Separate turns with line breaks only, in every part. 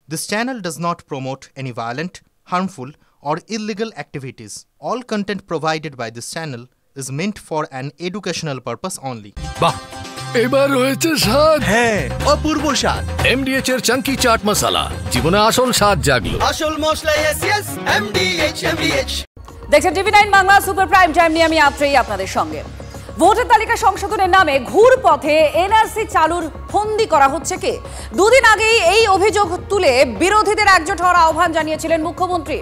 This channel does not promote any violent, harmful, or illegal activities. All content provided by this channel is meant for an educational purpose only.
বাহ এবার হয়েছে স্বাদ
হ্যাঁ অপূর্ব স্বাদ
এমডিএচ এর চাঙ্কি চাট মশলা জীবনে আসল স্বাদ জাগলো
আসল মশলা এসএস এমডিএচ
দেখছেন টিভি9 বাংলা সুপার প্রাইম টাইম নিয়ে আমি আপনাদের সঙ্গে। ভোটার তালিকা সংশোধনের নামে ঘুরপথে এনআরসি চালুর ফন্দি করা হচ্ছে কি? দুদিন আগেই এই অভিযোগ তুলে বিরোধীদের একজোট হওয়ার আহ্বান জানিয়েছিলেন মুখ্যমন্ত্রী।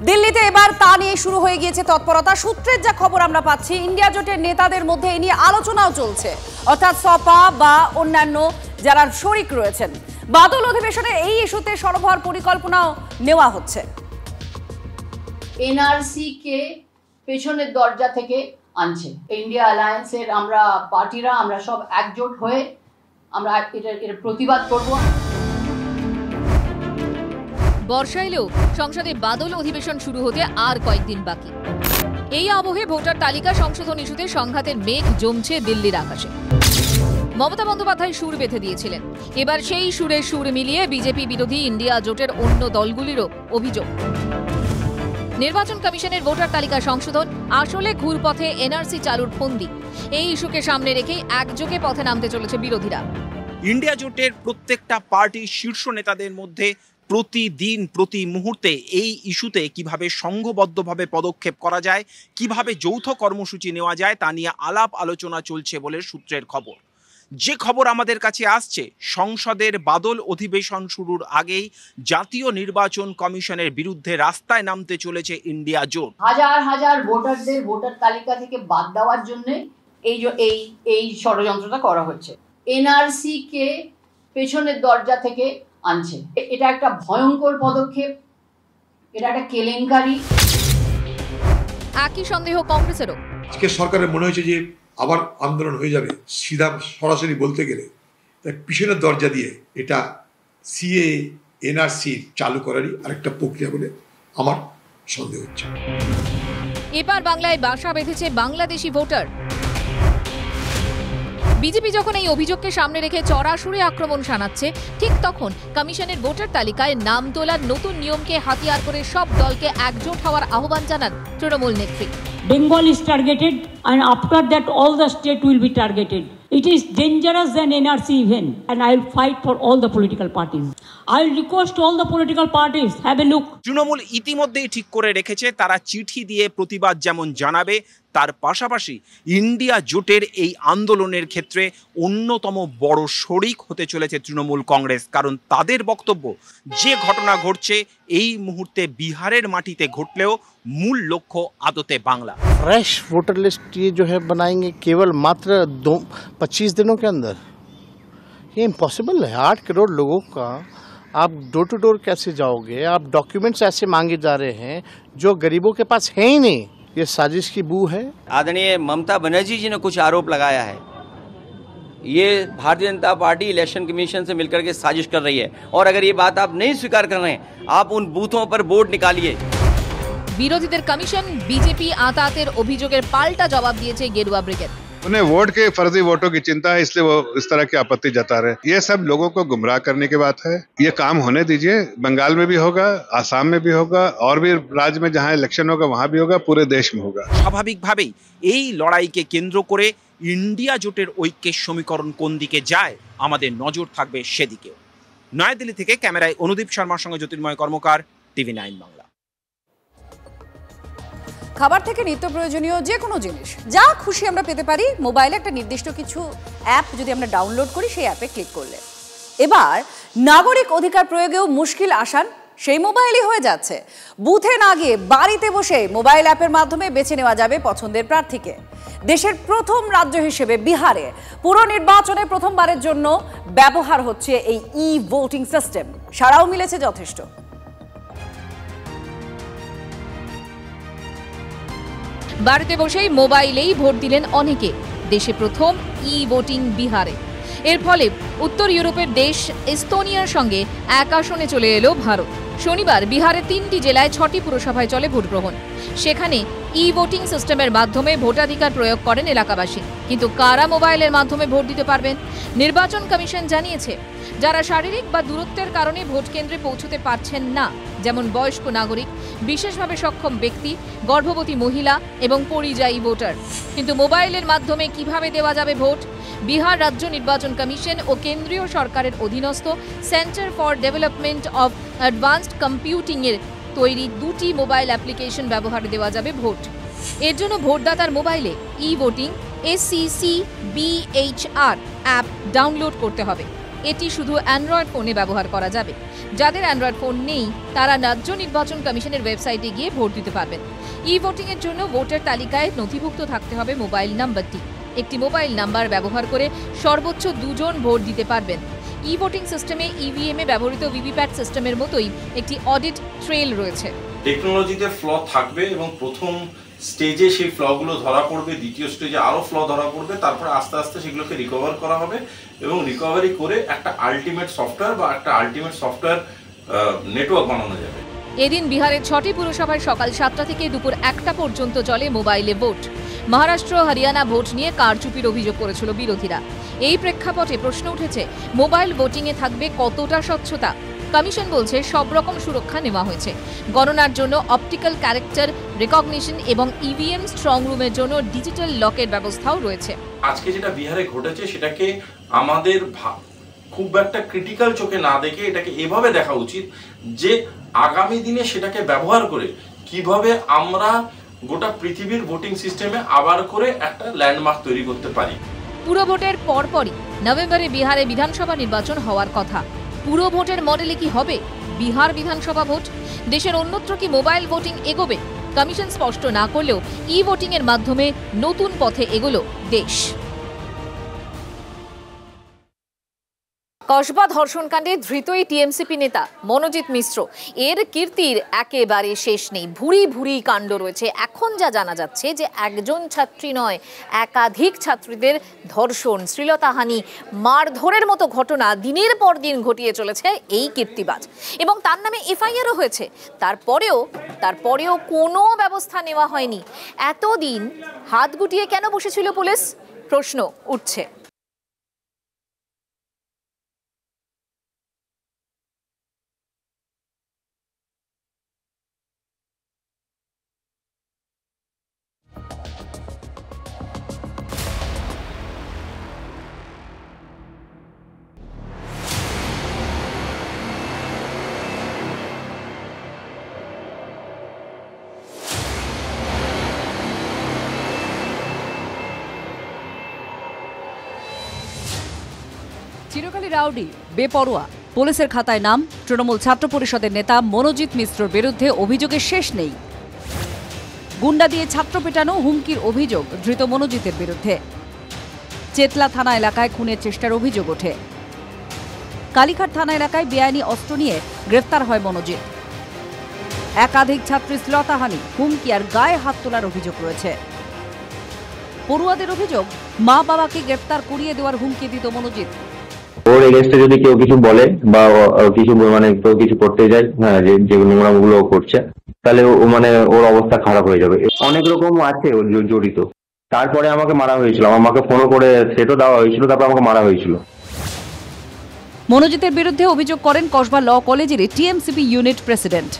দিল্লিতে এবার তা নিয়ে শুরু হয়ে গিয়েছে তৎপরতা। সূত্রের যা খবর আমরা পাচ্ছি, ইন্ডিয়া জোটের নেতাদের মধ্যে এ নিয়ে আলোচনাও চলছে, অর্থাৎ সপা বা অন্যান্য যারা শরিক রয়েছেন। বাদল অধিবেশনে এই ইস্যুতে সরব হওয়ার পরিকল্পনাও নেওয়া হচ্ছে।
এনআরসি কে পেছনের দরজা থেকে আনছে ইন্ডিয়া অ্যালায়েন্সের আমরা পার্টিরা, আমরা সব একজোট হয়ে আমরা এর প্রতিবাদ করব।
বর্ষা এলেও সংসদে বাদল অধিবেশন শুরু হতে আর কয়েকদিন বাকি। এই আবহে ভোটার তালিকা সংশোধন ইস্যুতে সংঘাতের মেঘ জমছে দিল্লির আকাশে। মমতা বন্দ্যোপাধ্যায় সুর বেঁধে দিয়েছিলেন, এবার সেই সুরে সুর মিলিয়ে বিজেপি বিরোধী ইন্ডিয়া জোটের অন্য দলগুলিরও অভিযোগ, নির্বাচন কমিশনের ভোটার তালিকা সংশোধন আসলে ঘুরপথে এনআরসি চালুর ফন্দি। এই ইস্যুকে সামনে রেখেই একযোগে পথে নামতে চলেছে বিরোধীরা।
ইন্ডিয়া জোটের প্রত্যেকটা পার্টির শীর্ষ নেতাদের মধ্যে প্রতিদিন প্রতি মুহূর্তে এই ইস্যুতে কিভাবে সংঘবদ্ধভাবে পদক্ষেপ করা যায়, কিভাবে যৌথ কর্মসূচি নেওয়া যায় তা নিয়ে আলাপ আলোচনা চলছে বলে সূত্রের খবর। যে খবর আমাদের কাছে আসছে, সংসদের বাদল অধিবেশন শুরুর আগেই জাতীয় নির্বাচন কমিশনের বিরুদ্ধে রাস্তায় নামতে চলেছে ইন্ডিয়া জোট।
হাজার হাজার ভোটারদের ভোটার তালিকা থেকে বাদ দেওয়ার জন্য এই ষড়যন্ত্রটা করা হচ্ছে। এনআরসি কে পেছনের দরজা থেকে আনছে। এটা একটা ভয়ঙ্কর পদক্ষেপ, এটা একটা কেলেঙ্কারি।
একই সন্দেহ কংগ্রেসেরও।
আজকে সরকারের মনে হয়েছে যে আবার আন্দোলন হয়ে যাবে, সিধা সরাসরি বলতে গেলে পিছনের দরজা দিয়ে এটা সিএ এনআরসি চালু করারই আরেকটা প্রক্রিয়া বলে আমার সন্দেহ হচ্ছে।
এবার বাংলায় বাসা বেঁধেছে বাংলাদেশি ভোটার। বিজেপি যখন এই অভিযোগকে সামনে রেখে চড়া সুরে আক্রমণ শানাচ্ছে, ঠিক তখন কমিশনের ভোটার তালিকায় নাম তোলার নতুন নিয়মকে হাতিয়ার করে সব দলকে একজোট হওয়ার আহ্বান জানান তৃণমূল নেত্রী।
Bengal is targeted, and after that all the state will be targeted. It is dangerous than NRC even, and I will fight for all the political parties. I will request all the political parties, have a look.
Trinamool ইতিমধ্যেই ঠিক করে রেখেছে তারা চিঠি দিয়ে প্রতিবাদ যেমন জানাবে, তার পাশাপাশি ইন্ডিয়া জোটের এই আন্দোলনের ক্ষেত্রে অন্যতম বড় শরিক হতে চলেছে তৃণমূল কংগ্রেস। কারণ তাদের বক্তব্য, যে ঘটনা ঘটছে এই মুহূর্তে বিহারের মাটিতে ঘটলেও मूल लक्ष्य आदते बांग्ला।
फ्रेश वोटर लिस्ट ये जो है बनाएंगे केवल मात्र 25 दिनों के अंदर, ये इम्पॉसिबल है। 8 करोड़ लोगों का आप डोर टू डोर कैसे जाओगे? आप डॉक्यूमेंट्स ऐसे मांगे जा रहे हैं जो गरीबों के पास है ही नहीं। ये साजिश की बू है।
आदरणीय ममता बनर्जी जी ने कुछ आरोप लगाया है, ये Bharatiya Janata party election commission से मिलकर के साजिश कर रही है, और अगर ये बात आप नहीं स्वीकार कर रहे हैं, आप उन बूथों पर बोर्ड निकालिए।
বিরোধীদের কমিশন বিজেপি আতাতের অভিযোগের পাল্টা জবাব দিয়েছে গেরুয়া ব্রিগেড।
उन्हें वोट के फर्जी वोटों की चिंता है, इसलिए वो इस तरह की आपत्ति जता रहे। ये सब लोगों को गुमराह करने की बात है। ये काम होने दीजिए, बंगाल में भी होगा, आसाम में भी होगा, और भी राज्य में जहां इलेक्शन होगा वहां भी होगा, पूरे देश में होगा।
স্বাভাবিকভাবেই এই লড়াইকে কেন্দ্র করে ইন্ডিয়া জোটের ঐক্যের সমীকরণ কোন দিকে যায়, আমাদের নজর থাকবে সেদিকেও। নয়াদিল্লি থেকে ক্যামেরায় অনুদীপ শর্মার সঙ্গে জ্যোতির্ময় কর্মকার, টিভি9 বাংলা।
খাবার থেকে নিত্য প্রয়োজনীয় যে কোনো জিনিস যা খুশি আমরা পেতে পারি মোবাইলে একটা নির্দিষ্ট কিছু অ্যাপ যদি আমরা ডাউনলোড করি, সেই অ্যাপে ক্লিক করলে এবার নাগরিক অধিকার প্রয়োগেও মুশকিল আসান সেই মোবাইলই হয়ে যাচ্ছে। বুথে না গিয়ে বাড়িতে বসে মোবাইল অ্যাপের মাধ্যমে বেছে নেওয়া যাবে পছন্দের প্রার্থীকে। দেশের প্রথম রাজ্য হিসেবে বিহারে পুর নির্বাচনে প্রথমবারের জন্য ব্যবহার হচ্ছে এই ভোটিং সিস্টেম। সাড়াও মিলেছে যথেষ্ট।
বাড়িতে বসেই মোবাইলেই ভোট দিলেন অনেকে। দেশে প্রথম ভোটিং বিহারে। এর ফলে উত্তর ইউরোপের দেশ এস্তোনিয়ার সঙ্গে এক আসনে চলে এলো ভারত। শনিবার বিহারের 3টি জেলায় 6টি পুরসভায় চলে ভোট গ্রহণ। সেখানে ই-ভোটিং সিস্টেমের মাধ্যমে ভোটাধিকার প্রয়োগ করেন এলাকাবাসী। কিন্তু কারা মোবাইলের মাধ্যমে ভোট দিতে পারবেন? নির্বাচন কমিশন জানিয়েছে, যারা শারীরিক বা দূরত্বের কারণে ভোট কেন্দ্রে পৌঁছতে পারছেন না, যেমন বয়স্ক নাগরিক, বিশেষভাবে সক্ষম ব্যক্তি, গর্ভবতী মহিলা এবং পরিযায়ী ভোটার। কিন্তু মোবাইলের মাধ্যমে কিভাবে দেওয়া যাবে ভোট? বিহার রাজ্য নির্বাচন কমিশন ও কেন্দ্রীয় সরকারের অধীনস্থ centre for development of advanced computing এর তৈরি 2টি মোবাইল অ্যাপ্লিকেশন ব্যবহারে দেওয়া যাবে ভোট। এর জন্য ভোটদাতার মোবাইলে ই-ভোটিং SCCBHR অ্যাপ ডাউনলোড করতে হবে। এটি শুধু অ্যান্ড্রয়েড ফোনে ব্যবহার করা যাবে। যাদের অ্যান্ড্রয়েড ফোন নেই তারা রাজ্য নির্বাচন কমিশনের ওয়েবসাইটে গিয়ে ভোট দিতে পারবেন। ই-ভোটিং এর জন্য ভোটার তালিকায় নথিভুক্ত থাকতে হবে মোবাইল নাম্বারটি। একটি মোবাইল নাম্বার ব্যবহার করে সর্বোচ্চ 2 জন ভোট দিতে পারবেন। ই-ভোটিং সিস্টেমে ইভিএম এ ব্যবহৃত ভিভিপ্যাট সিস্টেমের মতোই একটি অডিট ট্রেল রয়েছে।
টেকনোলজিতে ফ্ল থাকবে এবং প্রথম স্টেজে সেই ফ্লগুলো ধরা পড়বে, দ্বিতীয় স্টেজে আরও ফ্ল ধরা পড়বে, তারপরে আস্তে আস্তে সেগুলোকে রিকভার করা হবে এবং রিকভারি করে একটা আলটিমেট সফটওয়্যার বা একটা আলটিমেট সফটওয়্যার নেটওয়ার্ক বানানো যাবে।
এদিন বিহারের 6টি পুরসভায় সকাল 7টা থেকে দুপুর 1টা পর্যন্ত চলে মোবাইলে ভোট। মহারাষ্ট্র, হরিয়ানা ভোট নিয়ে কারচুপির অভিযোগ করেছিল বিরোধীরা। এই প্রেক্ষাপটে প্রশ্ন উঠেছে, মোবাইল ভোটিংয়ে থাকবে কতটা স্বচ্ছতা? কমিশন বলছে সব রকম সুরক্ষা নেওয়া হয়েছে। গণনার জন্য অপটিক্যাল ক্যারেক্টার রেকগনিশন এবং ইভিএম স্ট্রং রুমের জন্য ডিজিটাল লকের ব্যবস্থাও রয়েছে।
আজকে যেটা বিহারে ঘটেছে সেটাকে আমাদের খুব একটা ক্রিটিক্যাল চোখে না দেখে এটাকে এভাবে দেখা উচিত যে আগামী দিনে সেটাকে ব্যবহার করে কিভাবে আমরা গোটা পৃথিবীর ভোটিং সিস্টেমে আবার করে একটা ল্যান্ডমার্ক তৈরি করতে পারি।
পুরো ভোটের পরপরই নভেম্বরে বিহারে বিধানসভা নির্বাচন হওয়ার কথা। পুরো ভোটের মডেলে কি হবে বিহার বিধানসভা ভোট? দেশের অন্যত্র কি মোবাইল ভোটিং এগোবে? কমিশন স্পষ্ট না করলেও ই-ভোটিং এর মাধ্যমে নতুন পথে এগোলো দেশ। কসবা ধর্ষণকাণ্ডে ধৃত এই টিএমসিপি নেতা মনোজিৎ মিশ্র, এর কীর্তির একেবারে শেষ নেই। ভুরি ভুরি কাণ্ড রয়েছে। এখন যা জানা যাচ্ছে যে একজন ছাত্রী নয়, একাধিক ছাত্রীদের ধর্ষণ, শ্লীলতাহানি, মারধরের মতো ঘটনা দিনের পর দিন ঘটিয়ে চলেছে এই কীর্তিবাজ, এবং তার নামে এফআইআরও হয়েছে। তারপরেও কোনো ব্যবস্থা নেওয়া হয়নি। এতদিন হাত গুটিয়ে কেন বসেছিল পুলিশ? প্রশ্ন উঠছে।
চিরকালই রাউডি, বেপরোয়া, পুলিশের খাতায় নাম তৃণমূল ছাত্র পরিষদের নেতা মনোজিৎ মিশ্রর বিরুদ্ধে অভিযোগের শেষ নেই। গুন্ডা দিয়ে ছাত্র পেটানো, হুমকির অভিযোগ ধৃত মনোজিতের বিরুদ্ধে। চেতলা থানা এলাকায় খুনের চেষ্টার অভিযোগ ওঠে। কালীঘাট থানা এলাকায় বেআইনি অস্ত্র নিয়ে গ্রেফতার হয় মনোজিৎ। একাধিক ছাত্রী শ্লীলতাহানি, হুমকি আর গায়ে হাত তোলার অভিযোগ রয়েছে। পড়ুয়াদের অভিযোগ, মা বাবাকে গ্রেফতার করিয়ে দেওয়ার হুমকি দিত মনোজিৎ।
ওর এগেইনস্টে যদি কেউ কিছু বলে বা কিছু মানে কেউ কিছু করতে যায়, হ্যাঁ, যে নোংরামগুলো করছে, তাহলে ও মানে ওর অবস্থা খারাপ হয়ে যাবে। অনেক রকম আছে ওর জড়িত। তারপরে আমাকে মারা হয়েছিল, আমাকে ফোনও করে সেটও দেওয়া হয়েছিল, তারপর আমাকে মারা হয়েছিল।
মনোজিতের বিরুদ্ধে অভিযোগ করেন কসবা ল কলেজের টিএমসিপি ইউনিট প্রেসিডেন্ট।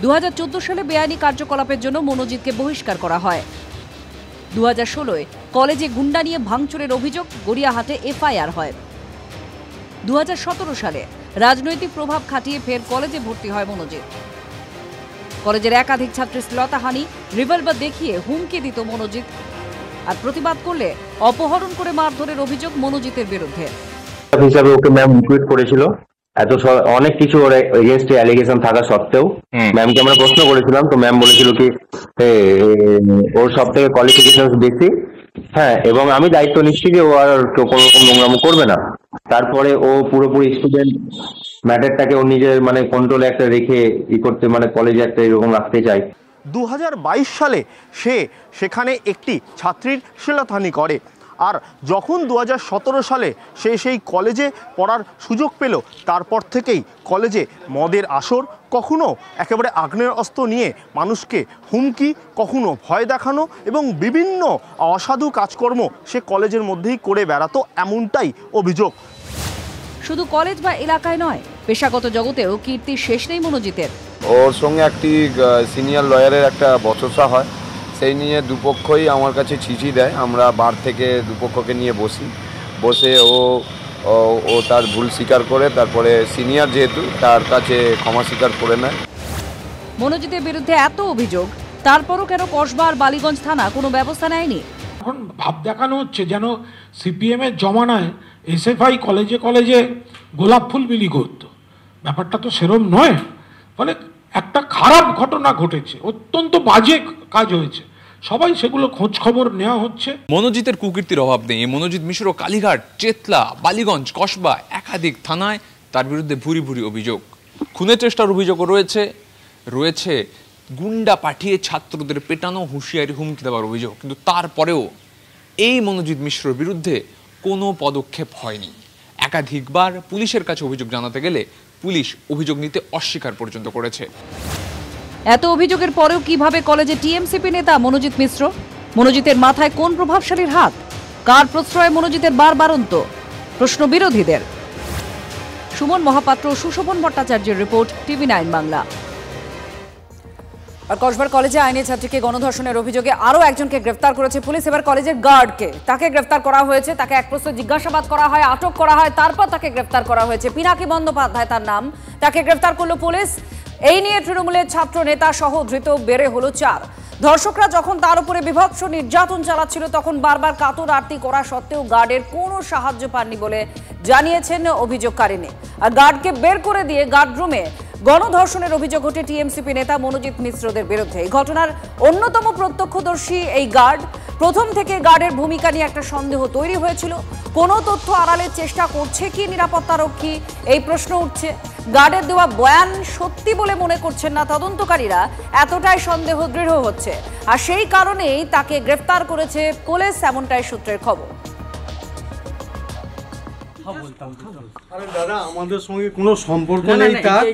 2014 সালে বেআইনি কার্যকলাপের জন্য মনোজিৎকে বহিষ্কার করা হয়। 2016 কলেজে গুন্ডা নিয়ে ভাঙচুরের অভিযোগ, গড়িয়াহাটে এফআইআর হয়। 2017 সালে রাজনৈতিক প্রভাব খাটিয়ে ফের কলেজে ভর্তি হয় মনোজিৎ। কলেজের একাধিক ছাত্রী শ্লীলতাহানি, রিভলভার দেখিয়ে হুমকি দিত মনোজিৎ, আর প্রতিবাদ করলে অপহরণ করে মারধরের অভিযোগ মনোজিতের বিরুদ্ধে।
হিসাবে ওকে ম্যাম টুইট করেছিল, এত অনেক কিছু ওর এগেইনস্টে অ্যালিগেশন থাকা সত্ত্বেও ম্যামকে আমরা প্রশ্ন করেছিলাম, তো ম্যাম বলেছিল কি ওর সব থেকে কোয়ালিফিকেশন বেশি, হ্যাঁ, এবং আমি দায়িত্ব নিচ্ছি যে ও আর কোনো রকম নোংরামো করবে না। তারপরে ও পুরোপুরি স্টুডেন্ট ম্যাটারটাকে ও নিজের মানে কন্ট্রোলে একটা রেখে করতে, মানে কলেজে একটা এরকম রাখতে চায়।
2022 সালে সে সেখানে একটি ছাত্রীর শ্লীলতাহানি করে। আর যখন 2017 সালে সে সেই কলেজে পড়ার সুযোগ পেল, তারপর থেকেই কলেজে মদের আসর, কখনো একেবারে আগ্নেয় অস্ত্র নিয়ে মানুষকে হুমকি, কখনো ভয় দেখানো এবং বিভিন্ন অসাধু কাজকর্ম সে কলেজের মধ্যেই করে বেড়াতো, এমনটাই অভিযোগ।
শুধু কলেজ বা এলাকায় নয়, পেশাগত জগতেও কীর্তি শেষ নেই মনোজিতের।
ওর সঙ্গে একটি সিনিয়র লয়ারের একটা বচসা হয়, সেই নিয়ে দুপক্ষই আমার কাছে চিঠি দেয়। আমরা বার থেকে দুপক্ষকে নিয়ে বসে ও তার ভুল স্বীকার করে, তারপরে সিনিয়র যেহেতু তার কাছে ক্ষমা স্বীকার করে নেয়।
মনোজিতের বিরুদ্ধে এত অভিযোগ, তারপরও কেন কসবা আর বালিগঞ্জ থানা কোনো ব্যবস্থা নেয়নি?
এখন ভাব দেখানো হচ্ছে যেন সিপিএম এর জমানায় এসএফআই কলেজে কলেজে গোলাপ ফুল বিলি করত। ব্যাপারটা তো সেরম নয়। ফলে একটা খারাপ ঘটনা ঘটেছে, অত্যন্ত বাজে কাজ হয়েছে, সবাই সেগুলো খোঁজ খবর নেওয়া হচ্ছে।
মনোজিতের কুকীর্তির অভাব নেই। মনোজিৎ মিশ্র কালীঘাট, চেতলা, বালিগঞ্জ, কসবা একাধিক থানায় তার বিরুদ্ধে ভুরি ভুরি অভিযোগ। খুনের চেষ্টার অভিযোগও রয়েছে গুন্ডা পাঠিয়ে ছাত্রদের পেটানো, হুঁশিয়ারি, হুমকি দেওয়ার অভিযোগ। কিন্তু তারপরেও এই মনোজিৎ মিশ্রর বিরুদ্ধে কোনো পদক্ষেপ হয়নি। একাধিকবার পুলিশের কাছে অভিযোগ জানাতে গেলে পুলিশ অভিযোগ নিতে অস্বীকার পর্যন্ত করেছে।
এত অভিযোগের পরেও কিভাবে কলেজে টিএমসিপি নেতা মনোজিৎ মিশ্র? মনোজিতের মাথায় কোন প্রভাবশালীর হাত? কার প্রশ্রয়ে মনোজিতের বারবারন্ত? প্রশ্ন বিরোধীদের। সুমন মহাপাত্র, সুশোভন ভট্টাচার্যের রিপোর্ট, TV9 বাংলা। আর কসবার কলেজে আইনি ছাত্রীকে গণধর্ষণের অভিযোগে আরও একজনকে গ্রেফতার করেছে পুলিশ। এবার কলেজের গার্ডকে, তাকে গ্রেফতার করা হয়েছে। তাকে এক প্রশ্ন জিজ্ঞাসাবাদ করা হয়, আটক করা হয়, তারপর তাকে গ্রেফতার করা হয়েছে। পিনাকি বন্দ্যোপাধ্যায় তার নাম। তাকে গ্রেফতার করলো পুলিশ। এই নিয়ে তৃণমূলের ছাত্র নেতা সহ ধৃত বেড়ে হলো 4। ধর্ষকরা যখন তার উপরে বিভৎস নির্যাতন চালাচ্ছিল, তখন বারবার কাতর আরতি করা সত্ত্বেও গার্ডের কোনো সাহায্য পাননি বলে জানিয়েছেন অভিযোগকারিনী। আর গার্ডকে বের করে দিয়ে গার্ড রুমে গণধর্ষণের অভিযোগ ওঠে টিএমসিপি নেতা মনোজিৎ মিশ্রদের বিরুদ্ধে। এই ঘটনার অন্যতম প্রত্যক্ষদর্শী এই গার্ড। প্রথম থেকে গার্ডের ভূমিকা নিয়ে একটা সন্দেহ তৈরি হয়েছিল। কোনো তথ্য আড়ালের চেষ্টা করছে কি নিরাপত্তারক্ষী, এই প্রশ্ন উঠছে। গার্ডের দেওয়া বয়ান সত্যি বলে মনে করছেন না তদন্তকারীরা, এতটাই সন্দেহ দৃঢ় হচ্ছে। আর সেই কারণেই তাকে গ্রেফতার করেছে পুলিশ, এমনটাই সূত্রের খবর।
আরে দাদা, আমাদের সঙ্গে কোনো সম্পর্ক নেই তার,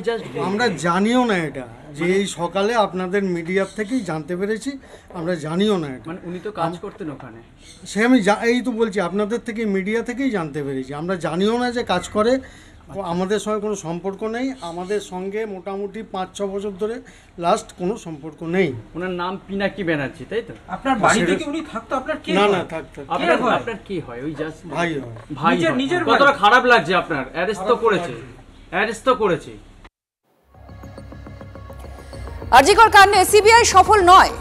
আমরা জানিও না এটা, যে এই সকালে আপনাদের মিডিয়ার থেকেই জানতে পেরেছি, আমরা জানিও না এটা।
মানে উনি তো কাজ করতেন ওখানে,
সে আমি এই তো বলছি আপনাদের থেকে, মিডিয়া থেকেই জানতে পেরেছি, আমরা জানিও না যে কাজ করে। আমাদের সঙ্গে কোনো সম্পর্ক নেই, আমাদের সঙ্গে মোটামুটি 5-6 বছর ধরে লাস্ট কোনো সম্পর্ক নেই।
ওনার নাম পিনাকি ব্যানার্জি, তাই তো?
আপনার বাড়িতে কি উনি থাকতো? আপনার কি?
না না, থাকতো।
আপনার কি হয়? ওই জাস্ট
ভাই হয়।
ভাই নিজের কতটা খারাপ লাগছে আপনার? অ্যারেস্ট তো করেছে।
আরজিকর কাণ্ডে সিবিআই সফল নয়।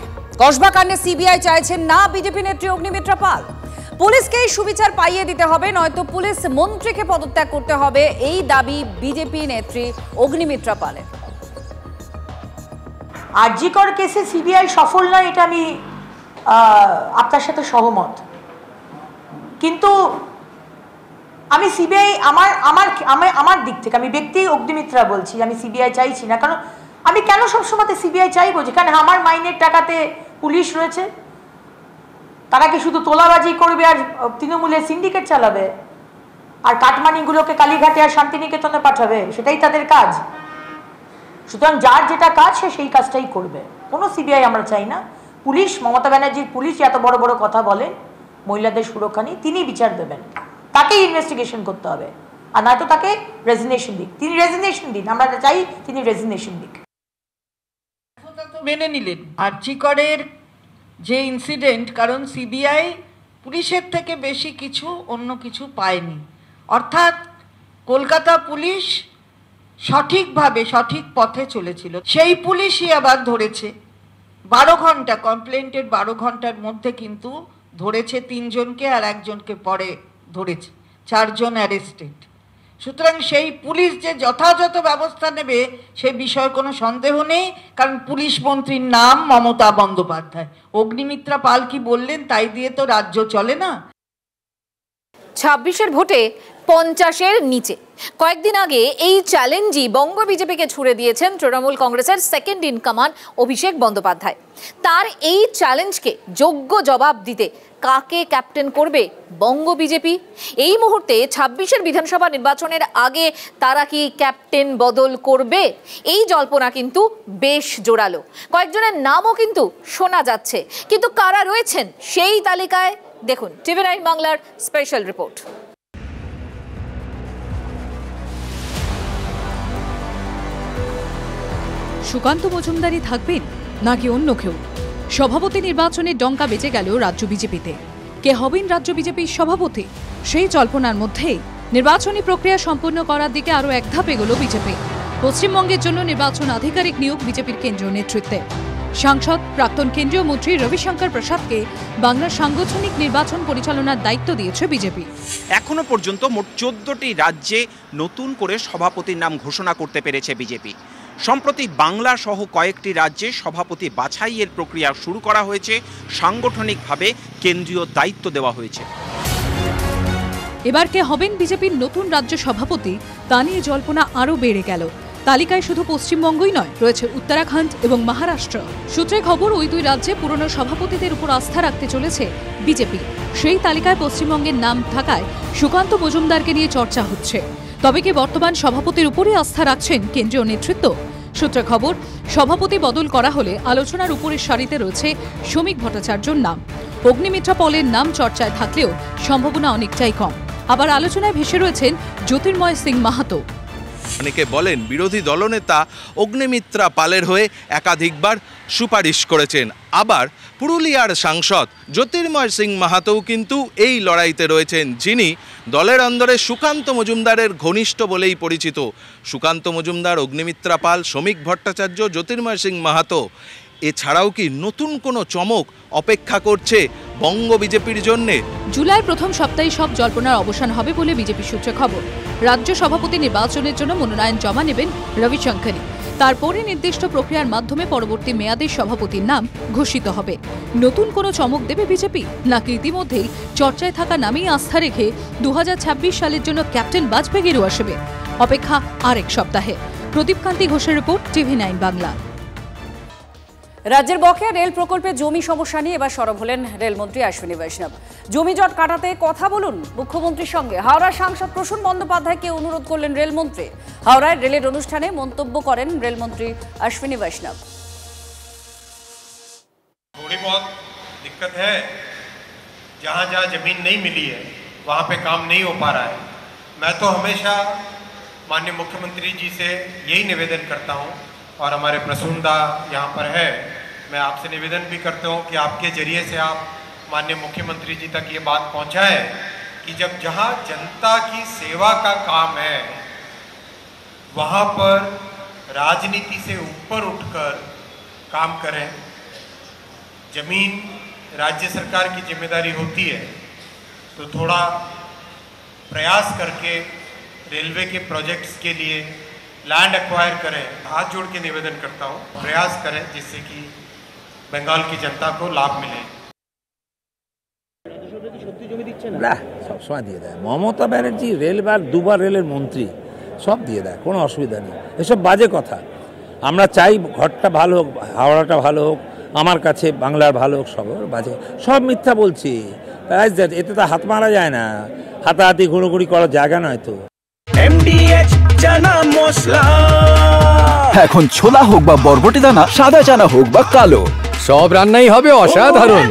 কসবা কাণ্ডে সিবিআই চাইছেন না বিজেপি নেত্রী অগ্নিমিত্রা পাল। পুলিশকেই সুবিচার পাইয়ে দিতে হবে, নয়তো পুলিশ মন্ত্রীকে পদত্যাগ করতে হবে, এই দাবি বিজেপি নেত্রী অগ্নিমিত্রা পালের।
আরজিকর কেসে সিবিআই সফল নয়, এটা আমি আপনার সাথে সহমত। কিন্তু আমি সিবিআই আমার দিক থেকে, আমি ব্যক্তি অগ্নিমিত্রা বলছি, আমি সিবিআই চাইছি না। কারণ আমি কেন সবসময় সিবিআই চাইবো? যেখানে আমার মাইনের টাকাতে পুলিশ রয়েছে, তারা কি শুধু তোলাবাজি করবে আর তৃণমূলের সিন্ডিকেট চালাবে আর কাটমানিগুলোকে কালীঘাটে আর শান্তিনিকেতনে পাঠাবে? সেটাই তাদের কাজ। সুতরাং যার যেটা কাজ সে সেই কাজটাই করবে। কোনো সিবিআই আমরা চাই না। পুলিশ, মমতা ব্যানার্জির পুলিশ এত বড় বড় কথা বলেন মহিলাদের সুরক্ষা নিয়ে, তিনি বিচার দেবেন, তাকেই ইনভেস্টিগেশন করতে হবে। আর নয়তো তাকে রেজিগনেশন দিক, তিনি রেজিগনেশন দিন, আমরা চাই তিনি রেজিগনেশন দিক।
মেনে নিলেন আরজিকরের যে ইনসিডেন্ট, কারণ সিবিআই পুলিশের থেকে বেশি কিছু অন্য কিছু পায়নি। অর্থাৎ কলকাতা পুলিশ সঠিকভাবে সঠিক পথে চলেছিল, সেই পুলিশই আবার ধরেছে 12 ঘন্টা, কমপ্লেন্টের 12 ঘন্টার মধ্যে কিন্তু ধরেছে 3 জনকে আর 1 জনকে পরে ধরেছে, 4 জন অ্যারেস্টেড। সুতরাং সেই পুলিশ যে যথাযথ ব্যবস্থা নেবে সে বিষয়ে কোনো সন্দেহ নেই, কারণ পুলিশ মন্ত্রীর নাম মমতা বন্দ্যোপাধ্যায়। অগ্নিমিত্রা পাল কি বললেন তাই দিয়ে তো রাজ্য চলে না।
26-এর ভোটে
50-এর নিচে। কয়েকদিন আগে এই চ্যালেঞ্জই বঙ্গ বিজেপিকে ছুড়ে দিয়েছেন তৃণমূল কংগ্রেসের second in command Abhishek Bandyopadhyay. তার এই চ্যালেঞ্জকে যোগ্য জবাব দিতে কাকে ক্যাপ্টেন করবে বঙ্গ বিজেপি? এই মুহূর্তে 26-এর বিধানসভা নির্বাচনের আগে তারা কি ক্যাপ্টেন বদল করবে? এই জল্পনা কিন্তু বেশ জোরালো। কয়েকজনের নামও কিন্তু শোনা যাচ্ছে, কিন্তু কারা রয়েছেন সেই তালিকায় দেখুন টিভি 9 বাংলার স্পেশাল রিপোর্ট।
সুকান্ত মজুমদারই থাকবেন নাকি অন্য কেউ? সভাপতি নির্বাচনে ডঙ্কা বেজে গেল রাজ্য বিজেপিতে। কে হবেন রাজ্য বিজেপির সভাপতি? সেই জল্পনার মধ্যেই নির্বাচনী প্রক্রিয়া সম্পন্ন করার দিকে আরও এক ধাপ এগোল বিজেপি। পশ্চিমবঙ্গের জন্য নির্বাচন আধিকারিক নিয়োগ বিজেপির কেন্দ্রীয় নেতৃত্বে। সাংসদ প্রাক্তন কেন্দ্রীয় মন্ত্রী রবিশঙ্কর প্রসাদকে বাংলার সাংগঠনিক নির্বাচন পরিচালনার দায়িত্ব দিয়েছে বিজেপি।
এখনো পর্যন্ত মোট 14টি রাজ্যে নতুন করে সভাপতির নাম ঘোষণা করতে পেরেছে বিজেপি। সম্প্রতি বাংলা সহ কয়েকটি রাজ্যে সভাপতি বাছাইয়ের প্রক্রিয়া শুরু করা হয়েছে, সাংগঠনিকভাবে কেন্দ্রীয় দায়িত্ব দেওয়া হয়েছে।
এবার কে হবেন বিজেপির নতুন রাজ্য সভাপতি তা নিয়ে জল্পনা আরও বেড়ে গেল। তালিকায় শুধু পশ্চিমবঙ্গই নয়, রয়েছে উত্তরাখণ্ড এবং মহারাষ্ট্র। সূত্রে খবর, ওই দুই রাজ্যে পুরনো সভাপতিদের উপর আস্থা রাখতে চলেছে বিজেপি। সেই তালিকায় পশ্চিমবঙ্গের নাম থাকায় সুকান্ত মজুমদারকে নিয়ে চর্চা হচ্ছে। তবে কি বর্তমান সভাপতির উপরই আস্থা রাখছেন কেন্দ্রীয় নেতৃত্ব? সূত্রে খবর, সভাপতি বদল করা হলে আলোচনার উপরের সারিতে রয়েছে শ্রমিক ভট্টাচার্যর নাম। অগ্নিমিত্রা পলের নাম চর্চায় থাকলেও সম্ভাবনা অনেকটাই কম। আবার আলোচনায় ভেসে রয়েছেন জ্যোতির্ময় সিং মাহাতো।
অনেকে বলেন বিরোধী দলনেতা অগ্নিমিত্রা পালের হয়ে একাধিকবার সুপারিশ করেছেন। আবার পুরুলিয়ার সাংসদ জ্যোতির্ময় সিং মাহাতো কিন্তু এই লড়াইতে রয়েছেন, যিনি দলের অন্দরে সুকান্ত মজুমদারের ঘনিষ্ঠ বলেই পরিচিত। সুকান্ত মজুমদার, অগ্নিমিত্রা পাল, শ্রমিক ভট্টাচার্য, জ্যোতির্ময় সিং মাহাতো, এছাড়াও কি নতুন কোনো চমক অপেক্ষা করছে বঙ্গ বিজেপির জন্যে?
জুলাই প্রথম সপ্তাহে সব জল্পনার অবসান হবে বলে বিজেপি সূত্রে খবর। রাজ্য সভাপতি নির্বাচনের জন্য মনোনয়ন জমা নেবেন রবিশঙ্করই। তারপরে নির্দিষ্ট প্রক্রিয়ার মাধ্যমে পরবর্তী মেয়াদের সভাপতির নাম ঘোষিত হবে। নতুন কোনো চমক দেবে বিজেপি, নাকি ইতিমধ্যেই চর্চায় থাকা নামেই আস্থা রেখে 2026 সালের জন্য ক্যাপ্টেন বাজপে গেরু আসবে? অপেক্ষা আরেক সপ্তাহে। প্রদীপকান্তি ঘোষের রিপোর্ট, টিভি 9 বাংলা।
রাজ্যের বকেয়া রেল প্রকল্পে জমি সমস্যা নিয়ে এবার সরব হলেন রেলমন্ত্রী অশ্বিনী বৈষ্ণব। জমি জট কাটাতে কথা বলুন মুখ্যমন্ত্রীর সঙ্গে। হাওড়ার সাংসদ প্রসূন বন্দ্যোপাধ্যায়কে অনুরোধ করলেন রেলমন্ত্রী। হাওড়ায় রেলের অনুষ্ঠানে মন্তব্য করেন রেলমন্ত্রী অশ্বিনী বৈষ্ণব।
थोड़ी बहुत दिक्कत है, जहाँ जहाँ जमीन नहीं मिली है वहाँ पे काम नहीं हो पा रहा है। मैं तो हमेशा माननीय मुख्यमंत्री जी से यही निवेदन करता हूँ, और हमारे प्रसूनदा यहाँ पर है, मैं आपसे निवेदन भी करता हूँ कि आपके जरिए से आप माननीय मुख्यमंत्री जी तक ये बात पहुँचाए कि जब जहाँ जनता की सेवा का काम है वहाँ पर राजनीति से ऊपर उठकर काम करें। जमीन राज्य सरकार की जिम्मेदारी होती है, तो थोड़ा प्रयास करके रेलवे के प्रोजेक्ट्स के लिए लैंड एक्वायर करें। हाथ जोड़ के निवेदन करता हूँ, प्रयास करें जिससे कि बंगाल की जनता को लाभ मिले।
না, সবসময় দিয়ে দেয় মমতা ব্যানার্জি। রেলবার দুবার রেলের মন্ত্রী, সব দিয়ে দেয়, কোনো অসুবিধা নেই। এসব বাজে কথা। আমরা চাই ঘরটা ভালো হোক, হাওড়াটা ভালো হোক, আমার কাছে বাংলার ভালো হোক, সব বাজে, সব মিথ্যা বলছি। এতে তো হাত মারা যায় না, হাতাহাতি ঘুরোঘুরি করার জায়গা নয় তো।
MDH চানা মশলা,
এখন ছোলা হোক বা বরবটি দানা, সাদা চানা হোক বা কালো, সব রান্নাই হবে অসাধারণ।